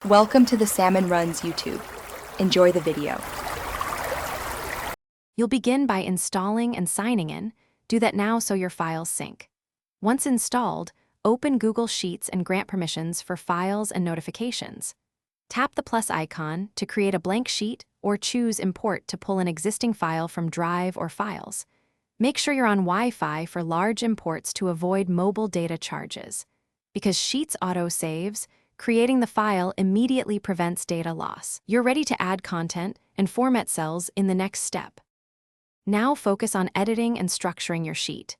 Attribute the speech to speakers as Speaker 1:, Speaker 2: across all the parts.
Speaker 1: Welcome to the Salmon Runs YouTube. Enjoy the video.
Speaker 2: You'll begin by installing and signing in. Do that now so your files sync. Once installed, open Google Sheets and grant permissions for files and notifications. Tap the plus icon to create a blank sheet or choose Import to pull an existing file from Drive or Files. Make sure you're on Wi-Fi for large imports to avoid mobile data charges. Because Sheets auto-saves, creating the file immediately prevents data loss. You're ready to add content and format cells in the next step. Now focus on editing and structuring your sheet.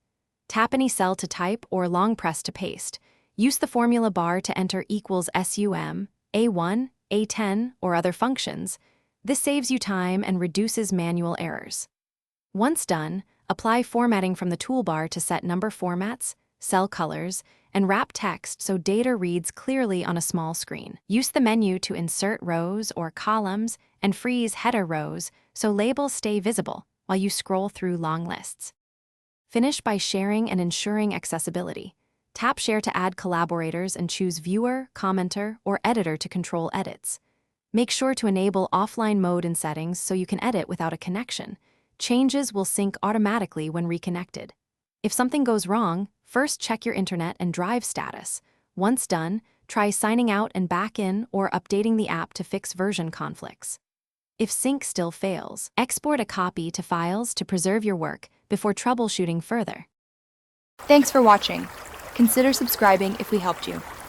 Speaker 2: Tap any cell to type or long press to paste. Use the formula bar to enter equals SUM, A1, A10, or other functions. This saves you time and reduces manual errors. Once done, apply formatting from the toolbar to set number formats, cell colors, and wrap text so data reads clearly on a small screen. Use the menu to insert rows or columns and freeze header rows so labels stay visible while you scroll through long lists. Finish by sharing and ensuring accessibility. Tap Share to add collaborators and choose Viewer, Commenter, or Editor to control edits. Make sure to enable offline mode in settings so you can edit without a connection. Changes will sync automatically when reconnected. If something goes wrong, first check your internet and drive status. Once done, try signing out and back in or updating the app to fix version conflicts. If sync still fails, export a copy to Files to preserve your work before troubleshooting further.
Speaker 1: Thanks for watching. Consider subscribing if we helped you.